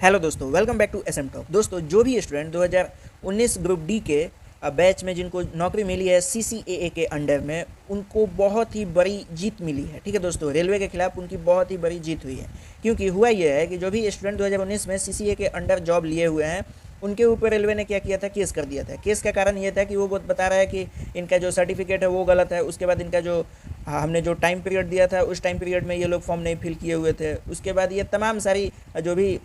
Hello दोस्तों, welcome back to SM talk. दोस्तों, जो भी स्टूडेंट 2019 ग्रुप डी के बैच में जिनको नौकरी मिली है सीसीएए के अंडर में, उनको बहुत ही बड़ी जीत मिली है। ठीक है दोस्तों, रेलवे के खिलाफ उनकी बहुत ही बड़ी जीत हुई है। क्योंकि हुआ यह है कि जो भी स्टूडेंट 2019 में सीसीए के अंडर जॉब लिए हुए हैं, उनके ऊपर रेलवे ने क्या किया था, केस कर दिया था। केस का कारण ये था कि वो बता रहा है कि इनका जो सर्टिफिकेट है वो गलत है। उसके बाद इनका जो हमने जो टाइम पीरियड दिया था, उस टाइम पीरियड में ये लोग फॉर्म नहीं फिल किए हुए थे। उसके बाद ये तमाम सारी जो भी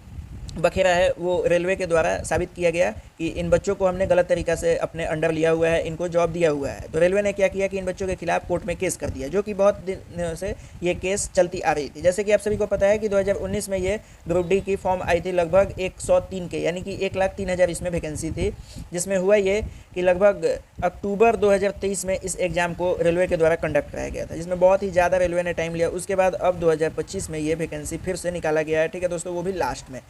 बखेरा है वो रेलवे के द्वारा साबित किया गया कि इन बच्चों को हमने गलत तरीक़ा से अपने अंडर लिया हुआ है, इनको जॉब दिया हुआ है। तो रेलवे ने क्या किया कि इन बच्चों के खिलाफ कोर्ट में केस कर दिया, जो कि बहुत दिनों से ये केस चलती आ रही थी। जैसे कि आप सभी को पता है कि 2019 में ये ग्रुप डी की फॉर्म आई थी लगभग 103 के, यानी कि 1,03,000 इसमें वैकेंसी थी। जिसमें हुआ ये कि लगभग अक्टूबर 2023 में इस एग्ज़ाम को रेलवे के द्वारा कंडक्ट कराया गया था, जिसमें बहुत ही ज़्यादा रेलवे ने टाइम लिया। उसके बाद अब 2025 में ये वैकेंसी फिर से निकाला गया है। ठीक है दोस्तों, वो भी लास्ट में।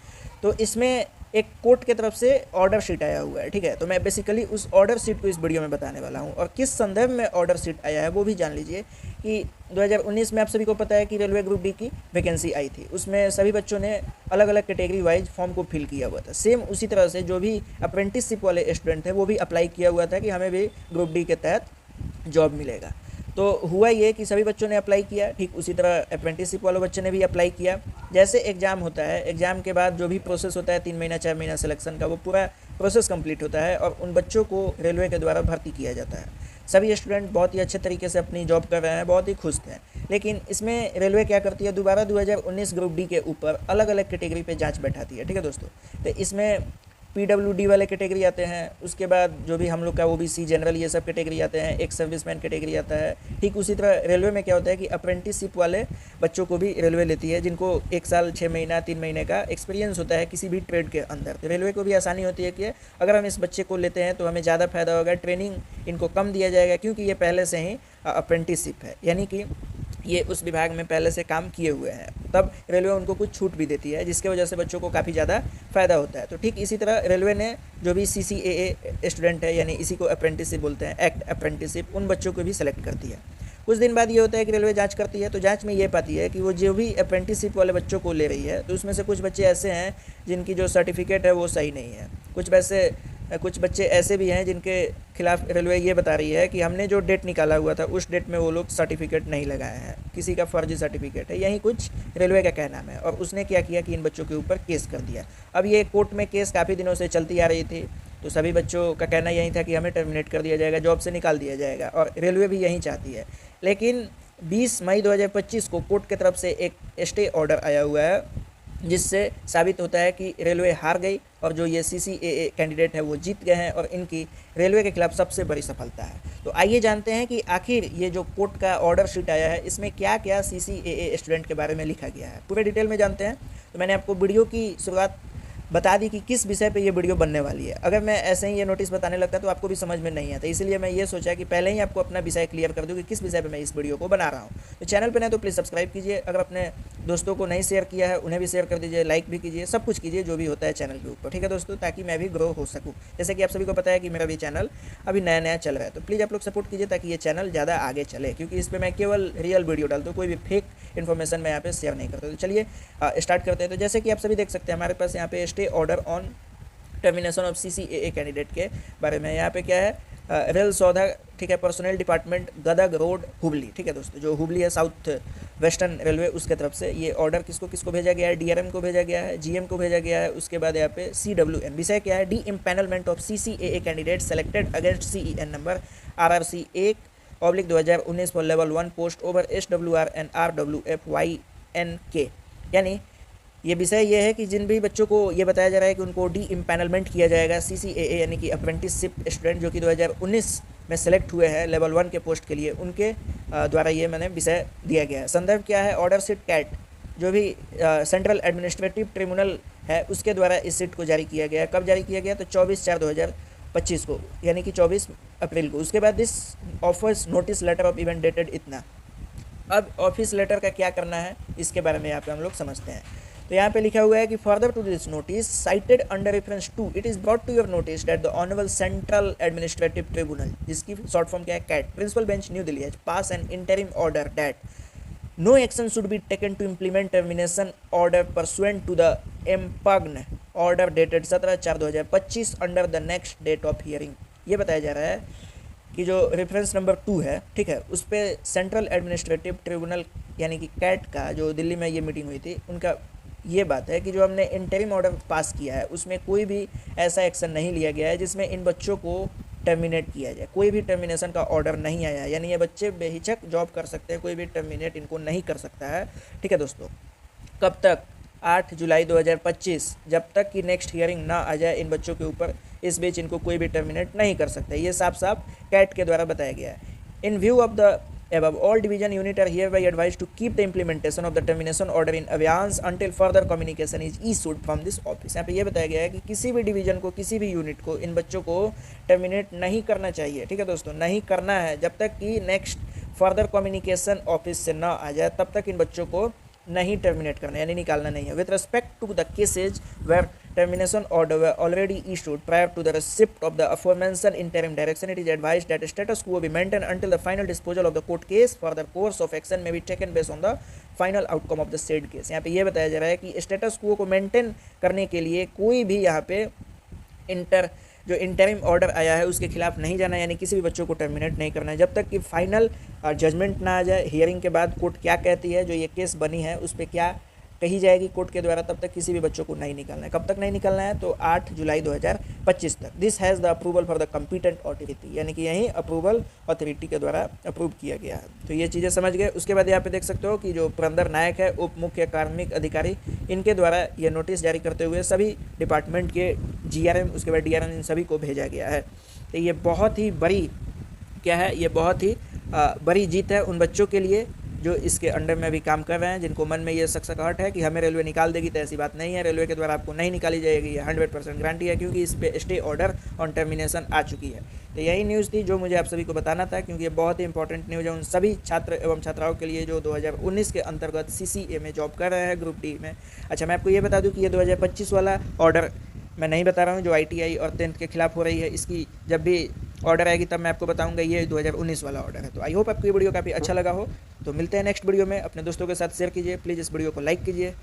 तो इसमें एक कोर्ट की तरफ से ऑर्डर शीट आया हुआ है। ठीक है, तो मैं बेसिकली उस ऑर्डर शीट को इस वीडियो में बताने वाला हूं, और किस संदर्भ में ऑर्डर शीट आया है वो भी जान लीजिए। कि 2019 में आप सभी को पता है कि रेलवे ग्रुप डी की वैकेंसी आई थी, उसमें सभी बच्चों ने अलग अलग कैटेगरी वाइज फॉर्म को फिल किया हुआ था। सेम उसी तरह से जो भी अप्रेंटिसशिप वाले स्टूडेंट थे वो भी अप्लाई किया हुआ था कि हमें भी ग्रुप डी के तहत जॉब मिलेगा। तो हुआ ये कि सभी बच्चों ने अप्लाई किया, ठीक उसी तरह अप्रेंटिसशिप वाले बच्चे ने भी अप्लाई किया। जैसे एग्ज़ाम होता है, एग्ज़ाम के बाद जो भी प्रोसेस होता है 3 महीना 4 महीना सिलेक्शन का, वो पूरा प्रोसेस कंप्लीट होता है और उन बच्चों को रेलवे के द्वारा भर्ती किया जाता है। सभी स्टूडेंट बहुत ही अच्छे तरीके से अपनी जॉब कर रहे हैं, बहुत ही खुश थे। लेकिन इसमें रेलवे क्या करती है, दोबारा 2019 ग्रुप डी के ऊपर अलग अलग कैटेगरी पे जांच बैठाती है। ठीक है दोस्तों, तो इसमें पीडब्ल्यूडी वाले कैटेगरी आते हैं, उसके बाद जो भी हम लोग का ओबीसी जनरल ये सब कैटेगरी आते हैं, एक सर्विसमैन कैटेगरी आता है। ठीक उसी तरह रेलवे में क्या होता है कि अप्रेंटिसशिप वाले बच्चों को भी रेलवे लेती है, जिनको 1 साल 6 महीना 3 महीने का एक्सपीरियंस होता है किसी भी ट्रेड के अंदर। तो रेलवे को भी आसानी होती है कि अगर हम इस बच्चे को लेते हैं तो हमें ज़्यादा फायदा होगा, ट्रेनिंग इनको कम दिया जाएगा, क्योंकि ये पहले से ही अप्रेंटिसशिप है, यानी कि ये उस विभाग में पहले से काम किए हुए हैं। तब रेलवे उनको कुछ छूट भी देती है, जिसके वजह से बच्चों को काफ़ी ज़्यादा फ़ायदा होता है। तो ठीक इसी तरह रेलवे ने जो भी सीसीएए स्टूडेंट है, यानी इसी को अप्रेंटिसशिप बोलते हैं, एक्ट अप्रेंटिसशिप, उन बच्चों को भी सेलेक्ट करती है। कुछ दिन बाद ये होता है कि रेलवे जांच करती है, तो जांच में ये पाती है कि वो जो भी अप्रेंटिसशिप वाले बच्चों को ले रही है, तो उसमें से कुछ बच्चे ऐसे हैं जिनकी जो सर्टिफिकेट है वो सही नहीं है। कुछ बच्चे ऐसे भी हैं जिनके खिलाफ रेलवे ये बता रही है कि हमने जो डेट निकाला हुआ था उस डेट में वो लोग सर्टिफिकेट नहीं लगाए हैं, किसी का फर्जी सर्टिफिकेट है, यही कुछ रेलवे का कहना है। और उसने क्या किया कि इन बच्चों के ऊपर केस कर दिया। अब ये कोर्ट में केस काफ़ी दिनों से चलती आ रही थी, तो सभी बच्चों का कहना यही था कि हमें टर्मिनेट कर दिया जाएगा, जॉब से निकाल दिया जाएगा, और रेलवे भी यही चाहती है। लेकिन 20 मई 2025 को कोर्ट की तरफ से एक स्टे ऑर्डर आया हुआ है, जिससे साबित होता है कि रेलवे हार गई और जो ये सीसीएए कैंडिडेट है वो जीत गए हैं, और इनकी रेलवे के खिलाफ सबसे बड़ी सफलता है। तो आइए जानते हैं कि आखिर ये जो कोर्ट का ऑर्डर शीट आया है, इसमें क्या क्या सीसीएए स्टूडेंट के बारे में लिखा गया है, पूरे डिटेल में जानते हैं। तो मैंने आपको वीडियो की शुरुआत बता दी कि किस विषय पे ये वीडियो बनने वाली है। अगर मैं ऐसे ही ये नोटिस बताने लगता तो आपको भी समझ में नहीं आता, इसलिए मैं ये सोचा कि पहले ही आपको अपना विषय क्लियर कर दूँ कि किस विषय पे मैं इस वीडियो को बना रहा हूँ। तो चैनल पे नहीं तो प्लीज़ सब्सक्राइब कीजिए, अगर अपने दोस्तों को नहीं शेयर किया है उन्हें भी शेयर कर दीजिए, लाइक भी कीजिए, सब कुछ कीजिए जो भी होता है चैनल के ऊपर। ठीक है दोस्तों, ताकि मैं भी ग्रो हो सकूँ। जैसे कि आप सभी को पता है कि मेरा भी चैनल अभी नया नया चल रहा है, तो प्लीज़ आप लोग सपोर्ट कीजिए ताकि ये चैनल ज़्यादा आगे चले, क्योंकि इस पर मैं केवल रियल वीडियो डालता हूँ, कोई भी फेक इन्फॉर्मेशन मैं यहाँ पे शेयर नहीं करता। तो चलिए स्टार्ट करते हैं। तो जैसे कि आप सभी देख सकते हैं, हमारे पास यहाँ पे stay order on termination of CCAA candidate के बारे में। यहाँ पे क्या है, रेल सौदा, ठीक है, personal department, Gadag road, Hubli. ठीक है दोस्तों, जो हुबली है साउथ वेस्टर्न रेलवे, उसके तरफ से ये ऑर्डर किसको किसको भेजा गया है, डीआरएम को भेजा गया है, जीएम को भेजा गया है। उसके बाद यहाँ पे सीडब्ल्यूएन, विषय क्या है, de-empanelment of CCAA candidate selected against CEN number RRC 1/2019 for level 1 post over SWR and RWFYNK। यानी ये विषय ये है कि जिन भी बच्चों को ये बताया जा रहा है कि उनको डी इम्पैनलमेंट किया जाएगा सीसीएए, यानी कि अप्रेंटिसशिप स्टूडेंट जो कि 2019 में सेलेक्ट हुए हैं लेवल 1 के पोस्ट के लिए, उनके द्वारा ये मैंने विषय दिया गया है। संदर्भ क्या है, ऑर्डर शीट कैट, जो भी सेंट्रल एडमिनिस्ट्रेटिव ट्रिब्यूनल है उसके द्वारा इस सीट को जारी किया गया है। कब जारी किया गया, तो 24/4/2025 को, यानी कि 24 अप्रैल को। उसके बाद this offers notice letter of event dated इतना। अब ऑफिस लेटर का क्या करना है इसके बारे में यहाँ पे हम लोग समझते हैं। तो यहाँ पे लिखा हुआ है कि further to this notice cited under reference to it is brought to your notice that the honourable central administrative tribunal, जिसकी शॉर्ट फॉर्म क्या है, CAT, principal bench New Delhi, pass an interim order that no action should be taken to implement termination order pursuant to the impugn order dated 17/4/2025 under the next date of hearing. ये बताया जा रहा है कि जो reference number 2 है, ठीक है, उस पर सेंट्रल एडमिनिस्ट्रेटिव ट्रिब्यूनल यानी कि कैट का जो दिल्ली में ये मीटिंग हुई थी, उनका ये बात है कि जो हमने इंटरिम ऑर्डर पास किया है उसमें कोई भी ऐसा एक्शन नहीं लिया गया है जिसमें इन बच्चों को टर्मिनेट किया जाए। कोई भी टर्मिनेशन का ऑर्डर नहीं आया है, यानी ये बच्चे बेहिचक जॉब कर सकते हैं, कोई भी टर्मिनेट इनको नहीं कर सकता है। ठीक है दोस्तों, कब तक? 8 जुलाई 2025, जब तक कि नेक्स्ट हियरिंग ना आ जाए इन बच्चों के ऊपर, इस बीच इनको कोई भी टर्मिनेट नहीं कर सकता। ये साफ साफ कैट के द्वारा बताया गया है। इन view of the above, all division unit are hereby advised to keep the implementation of the termination order in abeyance until further communication is issued from this office। यहाँ पे ये बताया गया है कि किसी भी डिवीजन को, किसी भी यूनिट को इन बच्चों को टर्मिनेट नहीं करना चाहिए। ठीक है दोस्तों, नहीं करना है जब तक कि नेक्स्ट फर्दर कम्युनिकेशन ऑफिस से ना आ जाए, तब तक इन बच्चों को नहीं टर्मिनेट करना यानी निकालना नहीं है। With respect to the cases where termination order were already issued prior to the receipt of the aforementioned interim direction, it is advised that status quo be maintained until the final disposal of the court case. Further course of action may be taken based on the final outcome of the said case। यहाँ पे ये बताया जा रहा है कि status क्वो को maintain करने के लिए कोई भी यहाँ पे जो इंटरिम ऑर्डर आया है उसके खिलाफ नहीं जाना, यानी किसी भी बच्चों को टर्मिनेट नहीं करना है जब तक कि फाइनल जजमेंट ना आ जाए। हियरिंग के बाद कोर्ट क्या कहती है, जो ये केस बनी है उस पर क्या कही जाएगी कोर्ट के द्वारा, तब तक किसी भी बच्चों को नहीं निकालना है। कब तक नहीं निकालना है? तो 8 जुलाई 2025 तक। This has the approval for the competent authority, यानी कि यही अप्रूवल अथॉरिटी के द्वारा अप्रूव किया गया है। तो ये चीज़ें समझ गए। उसके बाद यहाँ पे देख सकते हो कि जो पुरंदर नायक है, उप मुख्य कार्मिक अधिकारी, इनके द्वारा ये नोटिस जारी करते हुए सभी डिपार्टमेंट के GRM, उसके बाद DRM, इन सभी को भेजा गया है। तो ये बहुत ही बड़ी क्या है, ये बहुत ही बड़ी जीत है उन बच्चों के लिए जो इसके अंडर में भी काम कर रहे हैं, जिनको मन में ये सकसकाहट है कि हमें रेलवे निकाल देगी, तो ऐसी बात नहीं है। रेलवे के द्वारा आपको नहीं निकाली जाएगी, ये 100% गारंटी है, क्योंकि इस पे स्टे ऑर्डर ऑन टर्मिनेशन आ चुकी है। तो यही न्यूज़ थी जो मुझे आप सभी को बताना था, क्योंकि ये बहुत ही इंपॉर्टेंट न्यूज़ है उन सभी छात्र एवं छात्राओं के लिए जो 2019 के अंतर्गत CCA में जॉब कर रहे हैं, ग्रुप D में। अच्छा, मैं आपको ये बता दूँ कि ये 2025 वाला ऑर्डर मैं नहीं बता रहा हूँ, जो ITI और 10th के खिलाफ हो रही है, इसकी जब भी ऑर्डर आएगी तब मैं आपको बताऊंगा। ये 2019 वाला ऑर्डर है। तो आई होप आपको ये वीडियो काफ़ी अच्छा लगा हो। तो मिलते हैं नेक्स्ट वीडियो में। अपने दोस्तों के साथ शेयर कीजिए, प्लीज़ इस वीडियो को लाइक कीजिए।